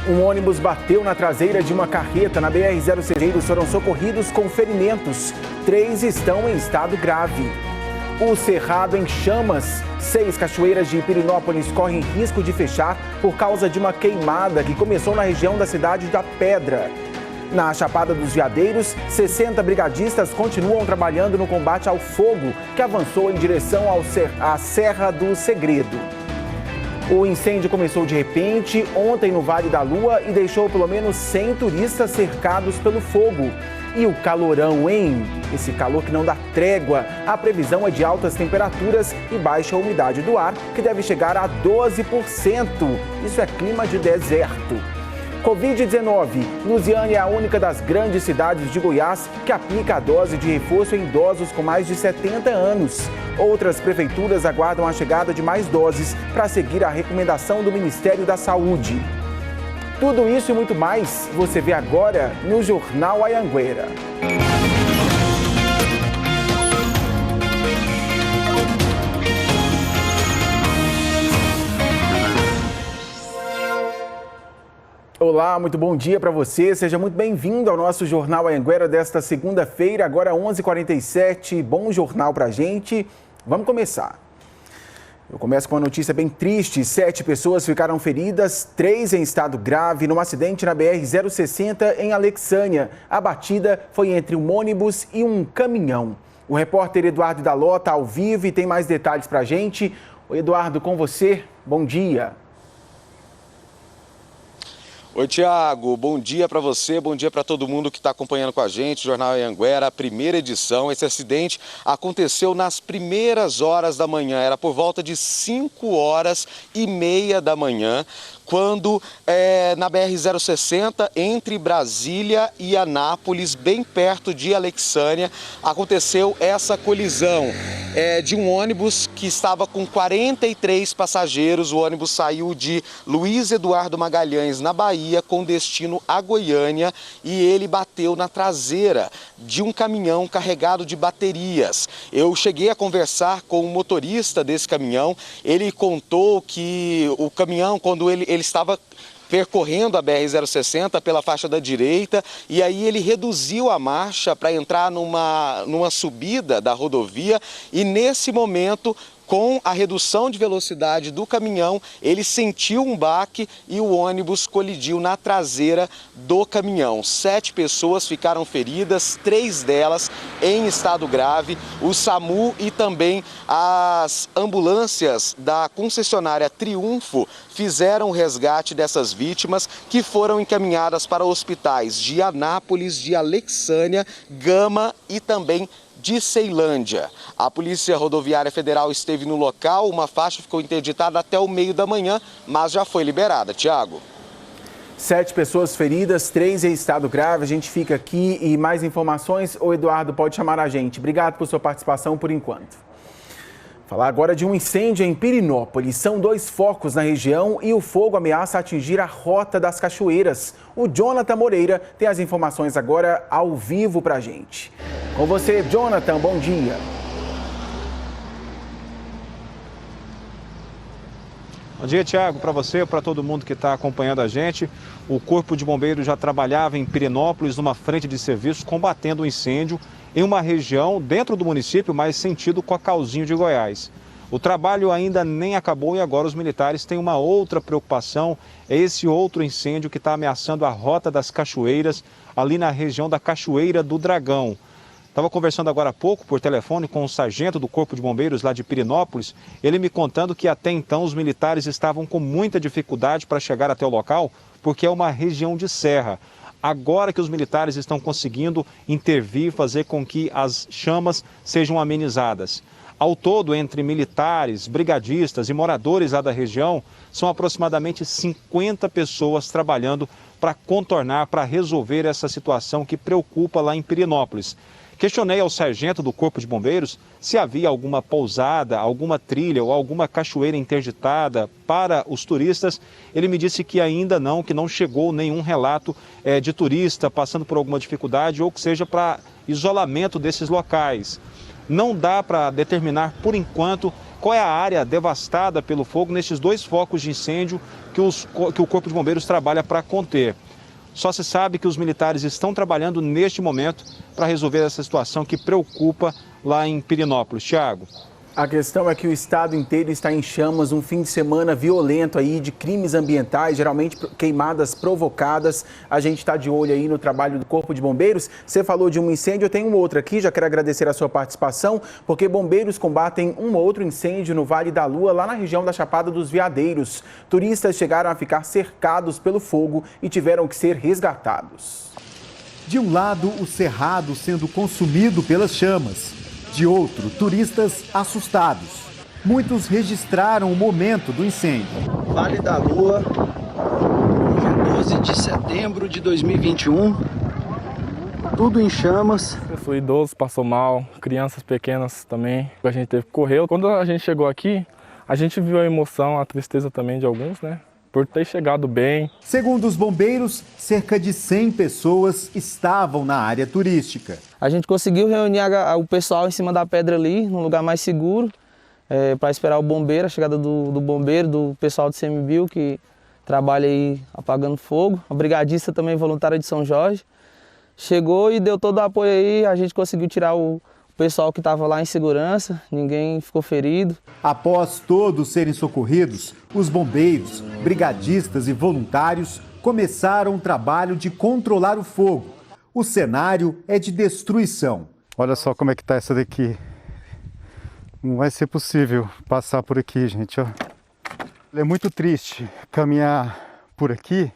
Um ônibus bateu na traseira de uma carreta na BR-060. Foram socorridos com ferimentos. 3 estão em estado grave. O Cerrado em chamas. 6 cachoeiras de Pirenópolis correm risco de fechar por causa de uma queimada que começou na região da cidade da Pedra. Na Chapada dos Veadeiros, 60 brigadistas continuam trabalhando no combate ao fogo que avançou em direção à Serra do Segredo. O incêndio começou de repente ontem no Vale da Lua e deixou pelo menos 100 turistas cercados pelo fogo. E o calorão, hein? Esse calor que não dá trégua. A previsão é de altas temperaturas e baixa umidade do ar, que deve chegar a 12%. Isso é clima de deserto. Covid-19. Lusiânia é a única das grandes cidades de Goiás que aplica a dose de reforço em idosos com mais de 70 anos. Outras prefeituras aguardam a chegada de mais doses para seguir a recomendação do Ministério da Saúde. Tudo isso e muito mais você vê agora no Jornal Anhanguera. Olá, muito bom dia para você. Seja muito bem-vindo ao nosso Jornal Anhanguera desta segunda-feira, agora 11h47. Bom jornal para a gente. Vamos começar. Eu começo com uma notícia bem triste. 7 pessoas ficaram feridas, 3 em estado grave, num acidente na BR-060 em Alexânia. A batida foi entre um ônibus e um caminhão. O repórter Eduardo Daló está ao vivo e tem mais detalhes para a gente. Oi, Eduardo, com você. Bom dia. Oi, Tiago, bom dia para você, bom dia para todo mundo que está acompanhando com a gente, Jornal Anhanguera, a primeira edição. Esse acidente aconteceu nas primeiras horas da manhã, era por volta de 5h30 da manhã, quando na BR-060, entre Brasília e Anápolis, bem perto de Alexânia, aconteceu essa colisão de um ônibus que estava com 43 passageiros. O ônibus saiu de Luiz Eduardo Magalhães, na Bahia, com destino a Goiânia, e ele bateu na traseira de um caminhão carregado de baterias. Eu cheguei a conversar com o motorista desse caminhão. Ele contou que o caminhão, quando ele estava percorrendo a BR-060 pela faixa da direita, e aí ele reduziu a marcha para entrar numa subida da rodovia, e nesse momento, com a redução de velocidade do caminhão, ele sentiu um baque e o ônibus colidiu na traseira do caminhão. 7 pessoas ficaram feridas, 3 delas em estado grave. O SAMU e também as ambulâncias da concessionária Triunfo fizeram o resgate dessas vítimas, que foram encaminhadas para hospitais de Anápolis, de Alexânia, Gama e também de Ceilândia. A Polícia Rodoviária Federal esteve no local, uma faixa ficou interditada até o meio da manhã, mas já foi liberada. Tiago. 7 pessoas feridas, 3 em estado grave. A gente fica aqui e mais informações, o Eduardo pode chamar a gente. Obrigado por sua participação por enquanto. Falar agora de um incêndio em Pirenópolis. São 2 focos na região e o fogo ameaça atingir a Rota das Cachoeiras. O Jonathan Moreira tem as informações agora ao vivo pra gente. Com você, Jonathan, bom dia. Bom dia, Tiago, para você e para todo mundo que está acompanhando a gente. O Corpo de Bombeiros já trabalhava em Pirenópolis, numa frente de serviço, combatendo o incêndio em uma região dentro do município, mais sentido Cocalzinho de Goiás. O trabalho ainda nem acabou e agora os militares têm uma outra preocupação, é esse outro incêndio que está ameaçando a Rota das Cachoeiras, ali na região da Cachoeira do Dragão. Estava conversando agora há pouco por telefone com o sargento do Corpo de Bombeiros lá de Pirenópolis, ele me contando que até então os militares estavam com muita dificuldade para chegar até o local, porque é uma região de serra. Agora que os militares estão conseguindo intervir, fazer com que as chamas sejam amenizadas. Ao todo, entre militares, brigadistas e moradores lá da região, são aproximadamente 50 pessoas trabalhando para contornar, para resolver essa situação que preocupa lá em Pirenópolis. Questionei ao sargento do Corpo de Bombeiros se havia alguma pousada, alguma trilha ou alguma cachoeira interditada para os turistas. Ele me disse que ainda não, que não chegou nenhum relato de turista passando por alguma dificuldade ou que seja para isolamento desses locais. Não dá para determinar, por enquanto, qual é a área devastada pelo fogo nesses 2 focos de incêndio que o Corpo de Bombeiros trabalha para conter. Só se sabe que os militares estão trabalhando neste momento para resolver essa situação que preocupa lá em Pirenópolis. Tiago. A questão é que o estado inteiro está em chamas, um fim de semana violento aí de crimes ambientais, geralmente queimadas provocadas. A gente está de olho aí no trabalho do Corpo de Bombeiros. Você falou de um incêndio, eu tenho um outro aqui, já quero agradecer a sua participação, porque bombeiros combatem um outro incêndio no Vale da Lua, lá na região da Chapada dos Veadeiros. Turistas chegaram a ficar cercados pelo fogo e tiveram que ser resgatados. De um lado, o cerrado sendo consumido pelas chamas. De outro, turistas assustados. Muitos registraram o momento do incêndio. Vale da Lua, dia 12 de setembro de 2021, tudo em chamas. O idoso passou mal, crianças pequenas também. A gente teve que correr. Quando a gente chegou aqui, a gente viu a emoção, a tristeza também de alguns, né? Por ter chegado bem. Segundo os bombeiros, cerca de 100 pessoas estavam na área turística. A gente conseguiu reunir o pessoal em cima da pedra ali, num lugar mais seguro, para esperar o bombeiro, a chegada do bombeiro, do pessoal do CMBio, que trabalha aí apagando fogo. A brigadista também voluntária de São Jorge. Chegou e deu todo o apoio aí, a gente conseguiu tirar o pessoal que estava lá em segurança, ninguém ficou ferido. Após todos serem socorridos, os bombeiros, brigadistas e voluntários começaram o trabalho de controlar o fogo. O cenário é de destruição. Olha só como é que tá essa daqui. Não vai ser possível passar por aqui, gente, ó. É muito triste caminhar por aqui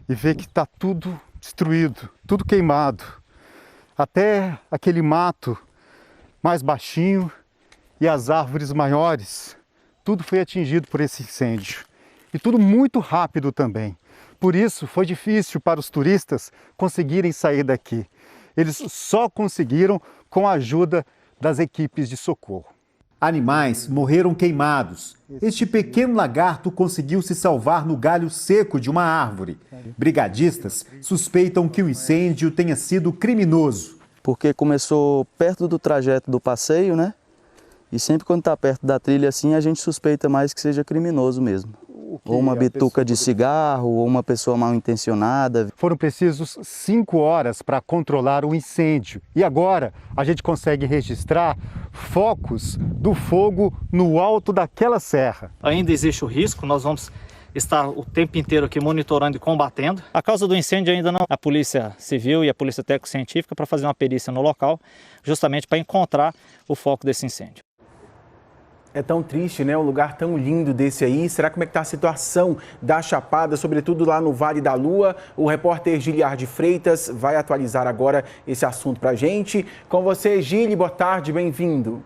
e ver que tá tudo destruído, tudo queimado. Até aquele mato mais baixinho e as árvores maiores, tudo foi atingido por esse incêndio. E tudo muito rápido também. Por isso foi difícil para os turistas conseguirem sair daqui. Eles só conseguiram com a ajuda das equipes de socorro. Animais morreram queimados. Este pequeno lagarto conseguiu se salvar no galho seco de uma árvore. Brigadistas suspeitam que o incêndio tenha sido criminoso. Porque começou perto do trajeto do passeio, né? E sempre quando está perto da trilha assim, a gente suspeita mais que seja criminoso mesmo. Ou uma bituca de cigarro, ou uma pessoa mal intencionada. Foram precisos 5 horas para controlar o incêndio. E agora a gente consegue registrar focos do fogo no alto daquela serra. Ainda existe o risco, nós vamos estar o tempo inteiro aqui monitorando e combatendo. A causa do incêndio ainda não. A Polícia Civil e a Polícia Técnico-Científica para fazer uma perícia no local, justamente para encontrar o foco desse incêndio. É tão triste, né? Um lugar tão lindo desse aí. Será como é que está a situação da Chapada, sobretudo lá no Vale da Lua? O repórter Giliardi Freitas vai atualizar agora esse assunto para a gente. Com você, Gili, boa tarde, bem-vindo.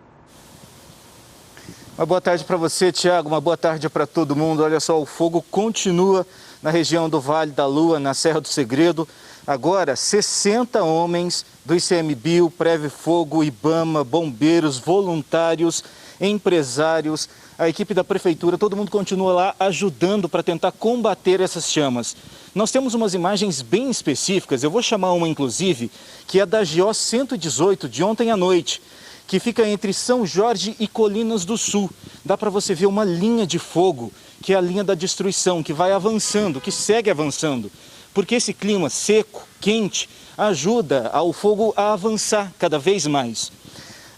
Uma boa tarde para você, Tiago, uma boa tarde para todo mundo. Olha só, o fogo continua na região do Vale da Lua, na Serra do Segredo. Agora, 60 homens do ICMBio, Preve Fogo, IBAMA, bombeiros, voluntários, empresários, a equipe da prefeitura, todo mundo continua lá ajudando para tentar combater essas chamas. Nós temos umas imagens bem específicas, eu vou chamar uma inclusive, que é da GO 118 de ontem à noite, que fica entre São Jorge e Colinas do Sul. Dá para você ver uma linha de fogo, que é a linha da destruição, que vai avançando, que segue avançando. Porque esse clima seco, quente, ajuda ao fogo a avançar cada vez mais.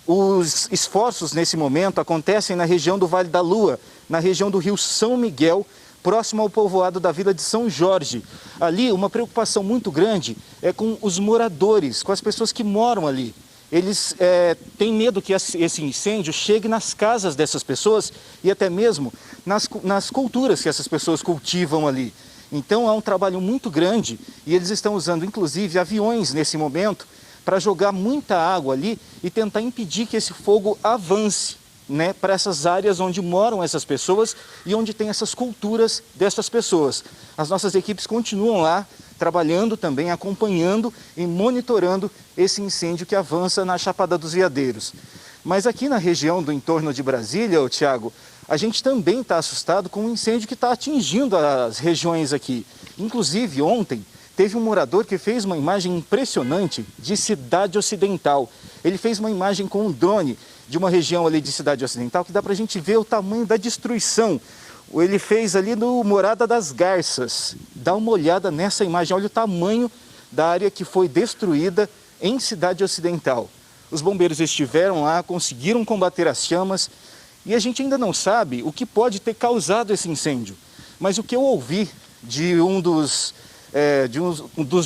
Os esforços nesse momento acontecem na região do Vale da Lua, na região do rio São Miguel, próximo ao povoado da Vila de São Jorge. Ali, uma preocupação muito grande é com os moradores, com as pessoas que moram ali. Eles têm medo que esse incêndio chegue nas casas dessas pessoas e até mesmo nas culturas que essas pessoas cultivam ali. Então há um trabalho muito grande e eles estão usando inclusive aviões nesse momento para jogar muita água ali e tentar impedir que esse fogo avance, né, para essas áreas onde moram essas pessoas e onde tem essas culturas dessas pessoas. As nossas equipes continuam lá trabalhando também, acompanhando e monitorando esse incêndio que avança na Chapada dos Veadeiros. Mas aqui na região do entorno de Brasília, Tiago, a gente também está assustado com um incêndio que está atingindo as regiões aqui. Inclusive, ontem, teve um morador que fez uma imagem impressionante de Cidade Ocidental. Ele fez uma imagem com um drone de uma região ali de Cidade Ocidental que dá para a gente ver o tamanho da destruição. Ele fez ali no Morada das Garças. Dá uma olhada nessa imagem, olha o tamanho da área que foi destruída em Cidade Ocidental. Os bombeiros estiveram lá, conseguiram combater as chamas e a gente ainda não sabe o que pode ter causado esse incêndio. Mas o que eu ouvi de um dos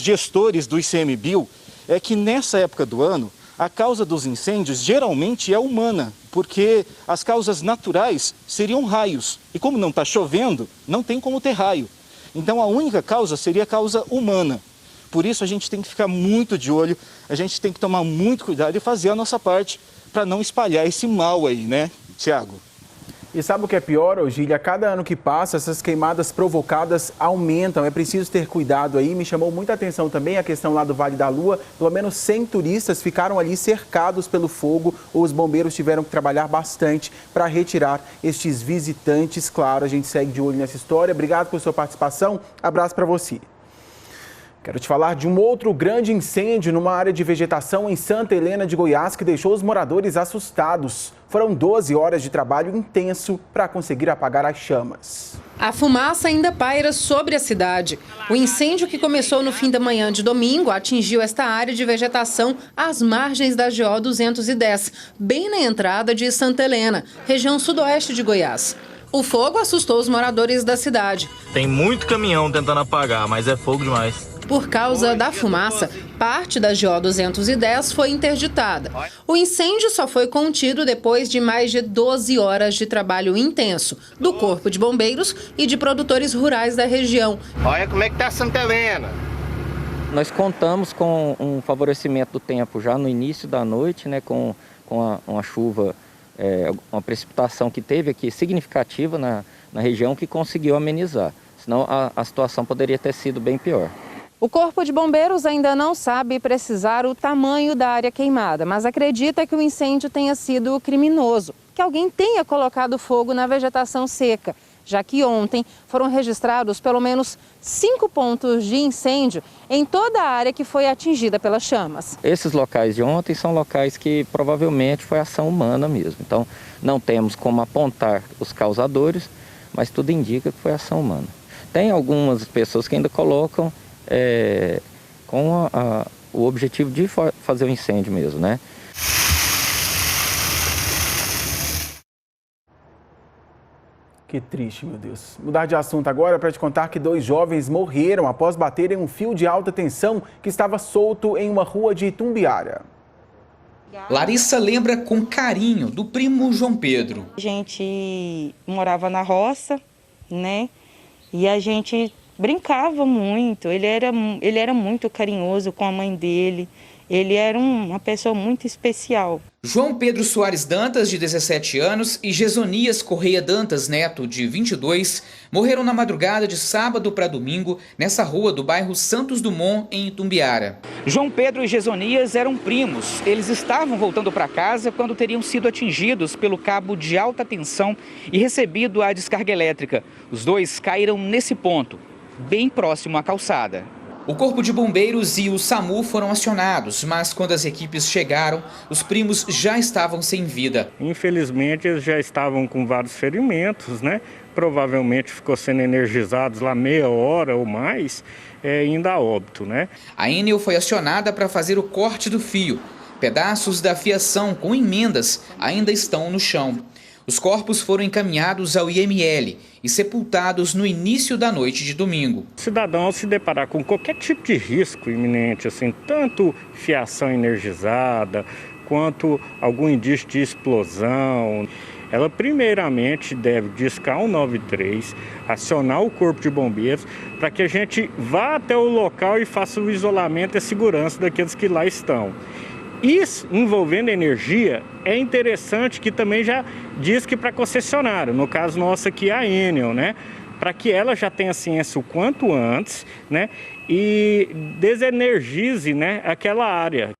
gestores do ICMBio é que nessa época do ano a causa dos incêndios geralmente é humana, porque as causas naturais seriam raios. E como não está chovendo, não tem como ter raio. Então a única causa seria a causa humana. Por isso a gente tem que ficar muito de olho, a gente tem que tomar muito cuidado e fazer a nossa parte para não espalhar esse mal aí, né, Tiago? E sabe o que é pior, Ogília? Cada ano que passa, essas queimadas provocadas aumentam. É preciso ter cuidado aí. Me chamou muita atenção também a questão lá do Vale da Lua. Pelo menos 100 turistas ficaram ali cercados pelo fogo. Os bombeiros tiveram que trabalhar bastante para retirar estes visitantes. Claro, a gente segue de olho nessa história. Obrigado por sua participação. Abraço para você. Quero te falar de um outro grande incêndio numa área de vegetação em Santa Helena de Goiás que deixou os moradores assustados. Foram 12 horas de trabalho intenso para conseguir apagar as chamas. A fumaça ainda paira sobre a cidade. O incêndio que começou no fim da manhã de domingo atingiu esta área de vegetação às margens da GO 210, bem na entrada de Santa Helena, região sudoeste de Goiás. O fogo assustou os moradores da cidade. Tem muito caminhão tentando apagar, mas é fogo demais. Por causa da fumaça, parte da GO 210 foi interditada. O incêndio só foi contido depois de mais de 12 horas de trabalho intenso do Corpo de Bombeiros e de produtores rurais da região. Olha como é que está Santa Helena. Nós contamos com um favorecimento do tempo já no início da noite, né, com uma chuva, uma precipitação que teve aqui significativa na região que conseguiu amenizar. Senão a situação poderia ter sido bem pior. O Corpo de Bombeiros ainda não sabe precisar o tamanho da área queimada, mas acredita que o incêndio tenha sido criminoso, que alguém tenha colocado fogo na vegetação seca, já que ontem foram registrados pelo menos 5 pontos de incêndio em toda a área que foi atingida pelas chamas. Esses locais de ontem são locais que provavelmente foi ação humana mesmo. Então não temos como apontar os causadores, mas tudo indica que foi ação humana. Tem algumas pessoas que ainda colocam com o objetivo de fazer o incêndio mesmo, né? Que triste, meu Deus. Mudar de assunto agora para te contar que 2 jovens morreram após baterem um fio de alta tensão que estava solto em uma rua de Itumbiara. Larissa lembra com carinho do primo João Pedro. A gente morava na roça, né? E a gente brincava muito, ele era muito carinhoso com a mãe dele, ele era uma pessoa muito especial. João Pedro Soares Dantas, de 17 anos, e Gesonias Correia Dantas Neto, de 22, morreram na madrugada de sábado para domingo, nessa rua do bairro Santos Dumont, em Itumbiara. João Pedro e Gesonias eram primos. Eles estavam voltando para casa quando teriam sido atingidos pelo cabo de alta tensão e recebido a descarga elétrica. Os dois caíram nesse ponto, bem próximo à calçada. O Corpo de Bombeiros e o SAMU foram acionados, mas quando as equipes chegaram, os primos já estavam sem vida. Infelizmente, eles já estavam com vários ferimentos, né? Provavelmente ficou sendo energizados lá meia hora ou mais, indo a óbito, né? A Enel foi acionada para fazer o corte do fio. Pedaços da fiação com emendas ainda estão no chão. Os corpos foram encaminhados ao IML e sepultados no início da noite de domingo. O cidadão, ao se deparar com qualquer tipo de risco iminente, assim, tanto fiação energizada, quanto algum indício de explosão, ela primeiramente deve discar 193, acionar o Corpo de Bombeiros, para que a gente vá até o local e faça o isolamento e a segurança daqueles que lá estão. Isso envolvendo energia, é interessante que também já diz que para concessionário, no caso nosso aqui a Enel, né? Para que ela já tenha ciência o quanto antes, né? E desenergize, né, aquela área.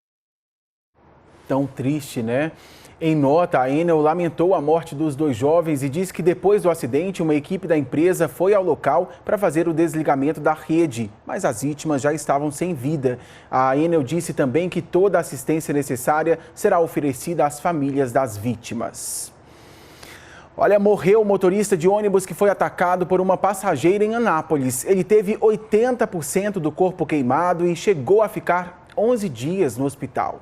Tão triste, né? Em nota, a Enel lamentou a morte dos 2 jovens e disse que depois do acidente, uma equipe da empresa foi ao local para fazer o desligamento da rede, mas as vítimas já estavam sem vida. A Enel disse também que toda a assistência necessária será oferecida às famílias das vítimas. Olha, morreu o motorista de ônibus que foi atacado por uma passageira em Anápolis. Ele teve 80% do corpo queimado e chegou a ficar 11 dias no hospital.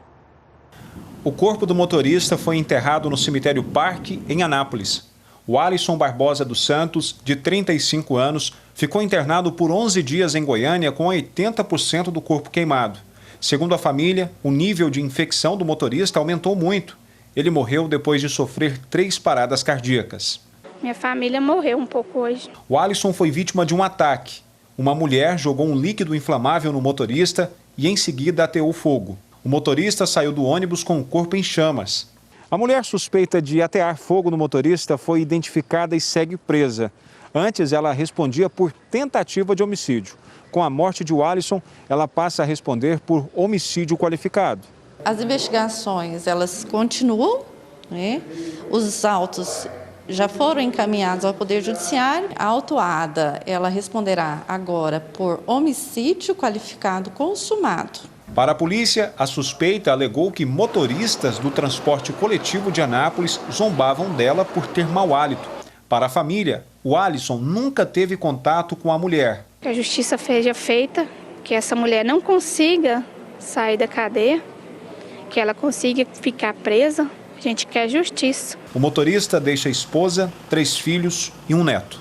O corpo do motorista foi enterrado no cemitério Parque, em Anápolis. O Alisson Barbosa dos Santos, de 35 anos, ficou internado por 11 dias em Goiânia com 80% do corpo queimado. Segundo a família, o nível de infecção do motorista aumentou muito. Ele morreu depois de sofrer 3 paradas cardíacas. Minha família morreu um pouco hoje. O Alisson foi vítima de um ataque. Uma mulher jogou um líquido inflamável no motorista e em seguida ateou fogo. O motorista saiu do ônibus com o corpo em chamas. A mulher suspeita de atear fogo no motorista foi identificada e segue presa. Antes, ela respondia por tentativa de homicídio. Com a morte de Alisson, ela passa a responder por homicídio qualificado. As investigações, elas continuam, né? Os autos já foram encaminhados ao Poder Judiciário. A autuada, ela responderá agora por homicídio qualificado consumado. Para a polícia, a suspeita alegou que motoristas do transporte coletivo de Anápolis zombavam dela por ter mau hálito. Para a família, o Alisson nunca teve contato com a mulher. Que a justiça seja feita, que essa mulher não consiga sair da cadeia, que ela consiga ficar presa. A gente quer justiça. O motorista deixa a esposa, 3 filhos e um neto.